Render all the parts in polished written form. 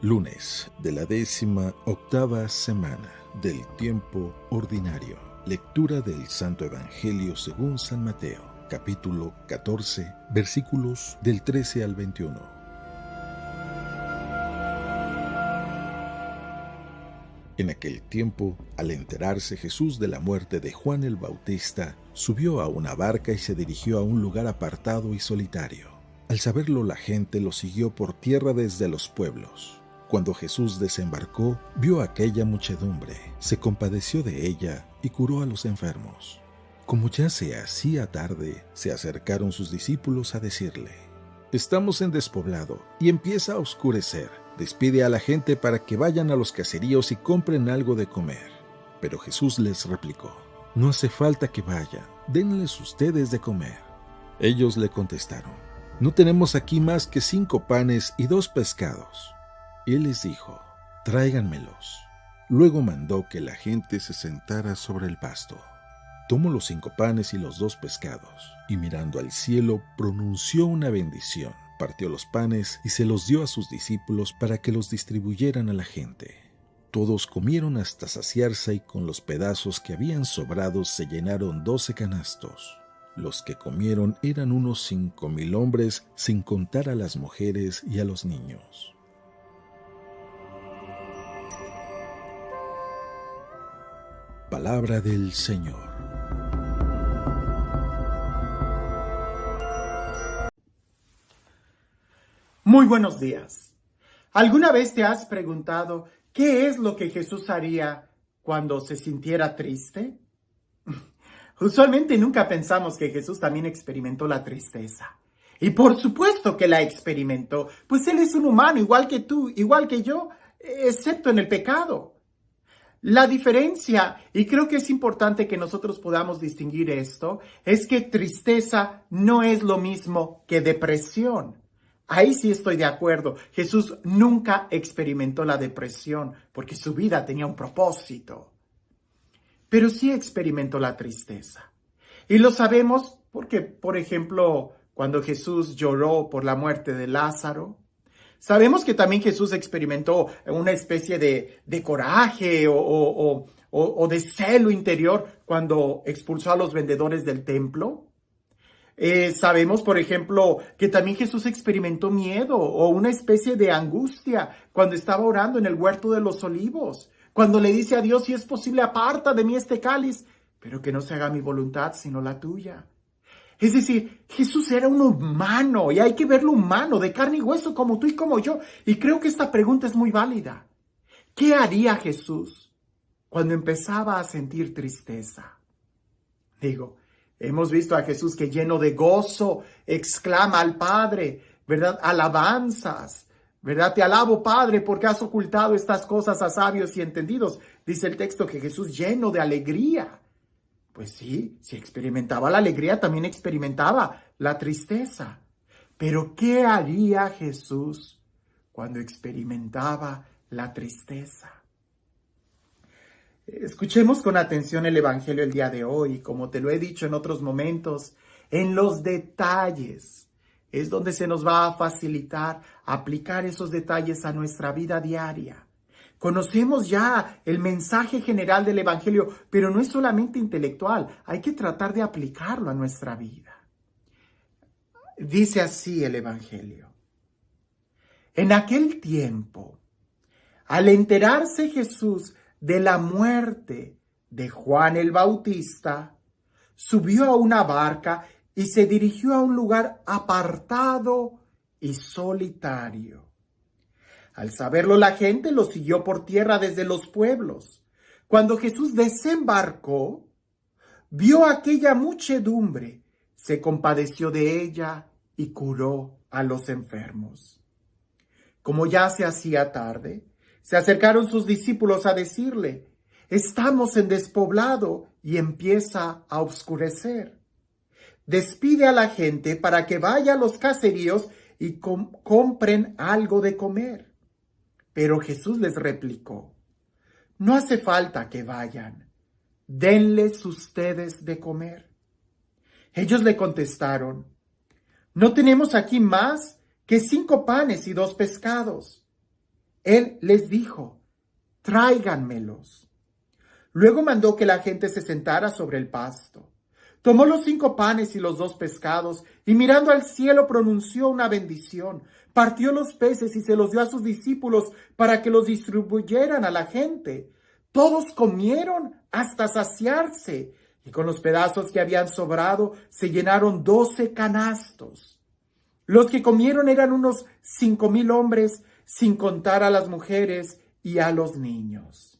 Lunes de la 18ª semana del tiempo ordinario. Lectura del Santo Evangelio según San Mateo, capítulo 14, versículos del 13 al 21. En aquel tiempo, al enterarse Jesús de la muerte de Juan el Bautista, subió a una barca y se dirigió a un lugar apartado y solitario. Al saberlo, la gente lo siguió por tierra desde los pueblos. Cuando Jesús desembarcó, vio a aquella muchedumbre, se compadeció de ella y curó a los enfermos. Como ya se hacía tarde, se acercaron sus discípulos a decirle: «Estamos en despoblado y empieza a oscurecer. Despide a la gente para que vayan a los caseríos y compren algo de comer». Pero Jesús les replicó: «No hace falta que vayan, denles ustedes de comer». Ellos le contestaron: «No tenemos aquí más que 5 panes y 2 pescados». Él les dijo: «Tráiganmelos». Luego mandó que la gente se sentara sobre el pasto. Tomó los 5 panes y los 2 pescados, y mirando al cielo pronunció una bendición, partió los panes y se los dio a sus discípulos para que los distribuyeran a la gente. Todos comieron hasta saciarse y con los pedazos que habían sobrado se llenaron 12 canastos. Los que comieron eran unos 5,000 hombres, sin contar a las mujeres y a los niños. Palabra del Señor. Muy buenos días. ¿Alguna vez te has preguntado qué es lo que Jesús haría cuando se sintiera triste? Usualmente nunca pensamos que Jesús también experimentó la tristeza. Y por supuesto que la experimentó, pues Él es un humano igual que tú, igual que yo, excepto en el pecado. La diferencia, y creo que es importante que nosotros podamos distinguir esto, es que tristeza no es lo mismo que depresión. Ahí sí estoy de acuerdo. Jesús nunca experimentó la depresión porque su vida tenía un propósito. Pero sí experimentó la tristeza. Y lo sabemos porque, por ejemplo, cuando Jesús lloró por la muerte de Lázaro, sabemos que también Jesús experimentó una especie de coraje o de celo interior cuando expulsó a los vendedores del templo. Sabemos, por ejemplo, que también Jesús experimentó miedo o una especie de angustia cuando estaba orando en el huerto de los olivos, cuando le dice a Dios: si es posible, aparta de mí este cáliz, pero que no se haga mi voluntad sino la tuya. Es decir, Jesús era un humano y hay que verlo humano, de carne y hueso, como tú y como yo. Y creo que esta pregunta es muy válida. ¿Qué haría Jesús cuando empezaba a sentir tristeza? Hemos visto a Jesús que lleno de gozo exclama al Padre, ¿verdad? Alabanzas, ¿verdad? Te alabo, Padre, porque has ocultado estas cosas a sabios y entendidos. Dice el texto que Jesús lleno de alegría. Pues sí, si experimentaba la alegría, también experimentaba la tristeza. Pero ¿qué haría Jesús cuando experimentaba la tristeza? Escuchemos con atención el Evangelio el día de hoy. Como te lo he dicho en otros momentos, en los detalles es donde se nos va a facilitar aplicar esos detalles a nuestra vida diaria. Conocemos ya el mensaje general del Evangelio, pero no es solamente intelectual, hay que tratar de aplicarlo a nuestra vida. Dice así el Evangelio: en aquel tiempo, al enterarse Jesús de la muerte de Juan el Bautista, subió a una barca y se dirigió a un lugar apartado y solitario. Al saberlo, la gente lo siguió por tierra desde los pueblos. Cuando Jesús desembarcó, vio a aquella muchedumbre, se compadeció de ella y curó a los enfermos. Como ya se hacía tarde, se acercaron sus discípulos a decirle: estamos en despoblado y empieza a oscurecer. Despide a la gente para que vaya a los caseríos y compren algo de comer. Pero Jesús les replicó: no hace falta que vayan, denles ustedes de comer. Ellos le contestaron: no tenemos aquí más que 5 panes y 2 pescados. Él les dijo: tráiganmelos. Luego mandó que la gente se sentara sobre el pasto. Tomó los 5 panes y los 2 pescados, y mirando al cielo pronunció una bendición. Partió los peces y se los dio a sus discípulos para que los distribuyeran a la gente. Todos comieron hasta saciarse, y con los pedazos que habían sobrado se llenaron 12 canastos. Los que comieron eran unos 5,000 hombres, sin contar a las mujeres y a los niños.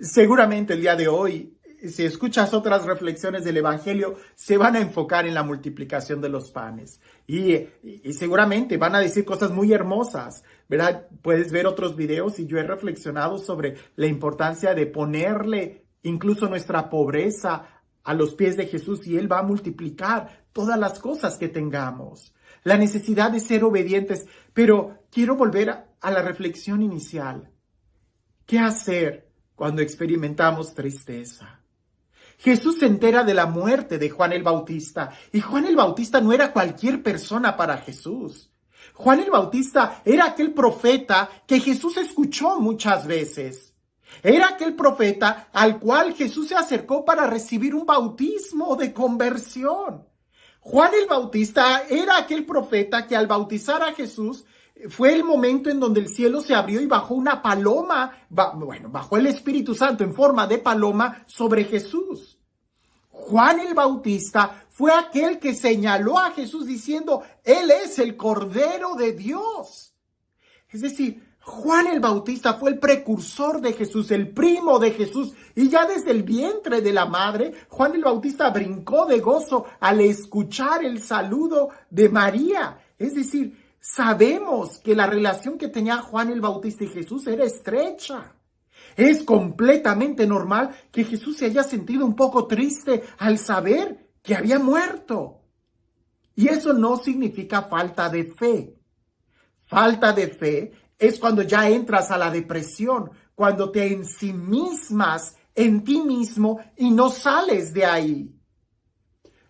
Seguramente el día de hoy, si escuchas otras reflexiones del Evangelio, se van a enfocar en la multiplicación de los panes. Y seguramente van a decir cosas muy hermosas, ¿verdad? Puedes ver otros videos y yo he reflexionado sobre la importancia de ponerle incluso nuestra pobreza a los pies de Jesús y Él va a multiplicar todas las cosas que tengamos. La necesidad de ser obedientes. Pero quiero volver a la reflexión inicial. ¿Qué hacer cuando experimentamos tristeza? Jesús se entera de la muerte de Juan el Bautista, y Juan el Bautista no era cualquier persona para Jesús. Juan el Bautista era aquel profeta que Jesús escuchó muchas veces. Era aquel profeta al cual Jesús se acercó para recibir un bautismo de conversión. Juan el Bautista era aquel profeta que al bautizar a Jesús fue el momento en donde el cielo se abrió y bajó una paloma, bajó el Espíritu Santo en forma de paloma sobre Jesús. Juan el Bautista fue aquel que señaló a Jesús diciendo: Él es el Cordero de Dios. Es decir, Juan el Bautista fue el precursor de Jesús, el primo de Jesús, y ya desde el vientre de la madre, Juan el Bautista brincó de gozo al escuchar el saludo de María. Es decir, sabemos que la relación que tenía Juan el Bautista y Jesús era estrecha. Es completamente normal que Jesús se haya sentido un poco triste al saber que había muerto. Y eso no significa falta de fe. Falta de fe es cuando ya entras a la depresión, cuando te ensimismas en ti mismo y no sales de ahí.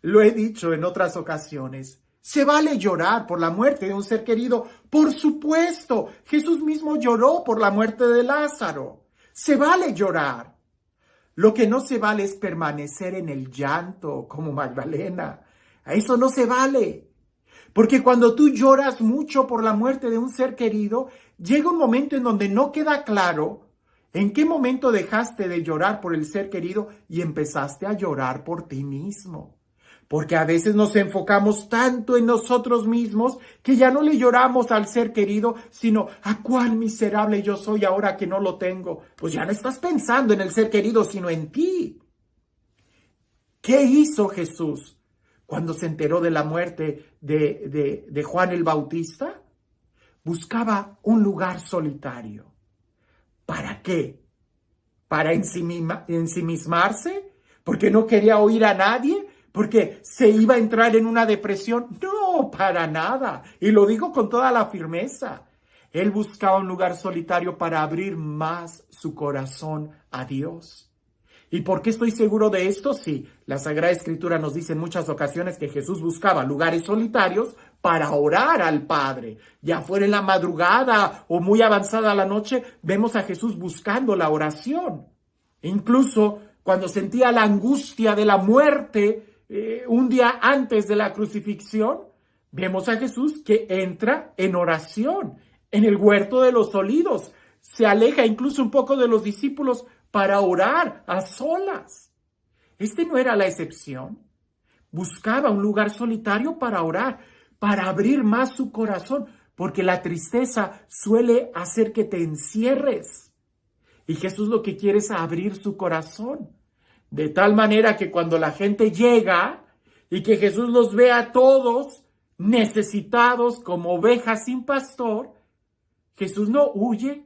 Lo he dicho en otras ocasiones. Se vale llorar por la muerte de un ser querido. Por supuesto, Jesús mismo lloró por la muerte de Lázaro. Se vale llorar. Lo que no se vale es permanecer en el llanto como Magdalena. A eso no se vale. Porque cuando tú lloras mucho por la muerte de un ser querido, llega un momento en donde no queda claro en qué momento dejaste de llorar por el ser querido y empezaste a llorar por ti mismo. Porque a veces nos enfocamos tanto en nosotros mismos que ya no le lloramos al ser querido, sino a cuán miserable yo soy ahora que no lo tengo. Pues ya no estás pensando en el ser querido, sino en ti. ¿Qué hizo Jesús cuando se enteró de la muerte de Juan el Bautista? Buscaba un lugar solitario. ¿Para qué? ¿Para ensimismarse? ¿Porque no quería oír a nadie? ¿Porque se iba a entrar en una depresión? No, para nada. Y lo digo con toda la firmeza. Él buscaba un lugar solitario para abrir más su corazón a Dios. ¿Y por qué estoy seguro de esto? Sí, la Sagrada Escritura nos dice en muchas ocasiones que Jesús buscaba lugares solitarios para orar al Padre. Ya fuera en la madrugada o muy avanzada la noche, vemos a Jesús buscando la oración. Incluso cuando sentía la angustia de la muerte, un día antes de la crucifixión, vemos a Jesús que entra en oración en el huerto de los olivos. Se aleja incluso un poco de los discípulos para orar a solas. Este no era la excepción. Buscaba un lugar solitario para orar, para abrir más su corazón, porque la tristeza suele hacer que te encierres. Y Jesús lo que quiere es abrir su corazón. De tal manera que cuando la gente llega y que Jesús los ve a todos necesitados como ovejas sin pastor, Jesús no huye,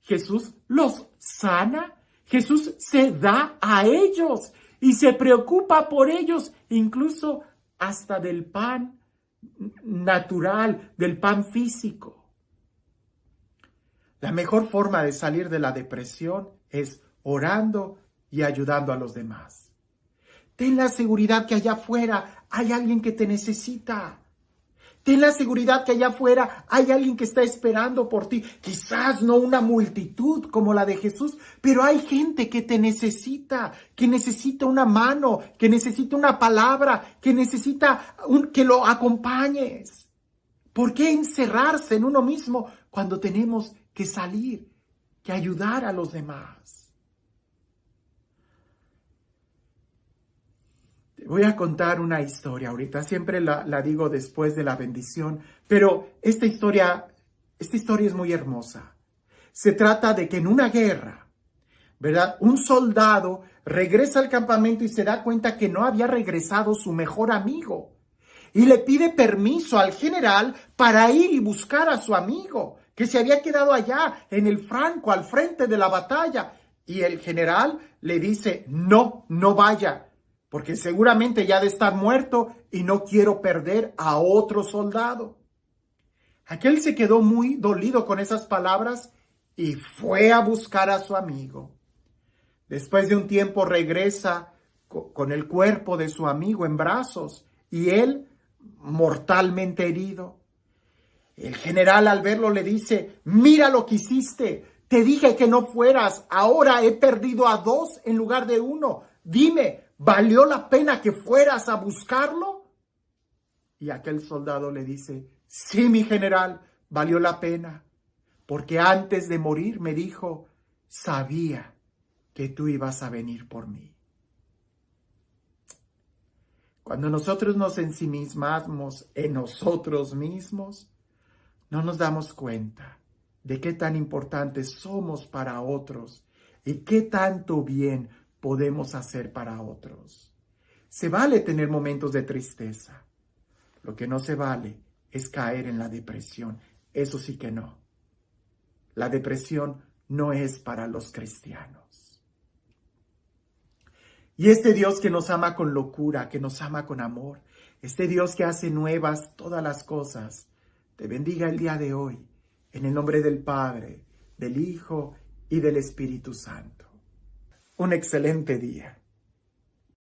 Jesús los sana, Jesús se da a ellos y se preocupa por ellos, incluso hasta del pan natural, del pan físico. La mejor forma de salir de la depresión es orando y ayudando a los demás. Ten la seguridad que allá afuera hay alguien que te necesita. Ten la seguridad que allá afuera hay alguien que está esperando por ti. Quizás no una multitud como la de Jesús, pero hay gente que te necesita, que necesita una mano, que necesita una palabra, que necesita que lo acompañes. ¿Por qué encerrarse en uno mismo cuando tenemos que salir, que ayudar a los demás? Voy a contar una historia ahorita, siempre la digo después de la bendición, pero esta historia es muy hermosa. Se trata de que en una guerra, ¿verdad? Un soldado regresa al campamento y se da cuenta que no había regresado su mejor amigo. Y le pide permiso al general para ir y buscar a su amigo, que se había quedado allá en el franco, al frente de la batalla. Y el general le dice, no vaya, porque seguramente ya ha de estar muerto y no quiero perder a otro soldado. Aquel se quedó muy dolido con esas palabras y fue a buscar a su amigo. Después de un tiempo regresa con el cuerpo de su amigo en brazos y él mortalmente herido. El general al verlo le dice, mira lo que hiciste, te dije que no fueras, ahora he perdido a 2 en lugar de 1. Dime, ¿valió la pena que fueras a buscarlo? Y aquel soldado le dice, sí, mi general, valió la pena, porque antes de morir me dijo, sabía que tú ibas a venir por mí. Cuando nosotros nos ensimismamos en nosotros mismos, no nos damos cuenta de qué tan importantes somos para otros y qué tanto bien podemos hacer para otros. Se vale tener momentos de tristeza. Lo que no se vale es caer en la depresión. Eso sí que no. La depresión no es para los cristianos. Y este Dios que nos ama con locura, que nos ama con amor, este Dios que hace nuevas todas las cosas, te bendiga el día de hoy, en el nombre del Padre, del Hijo y del Espíritu Santo. Un excelente día.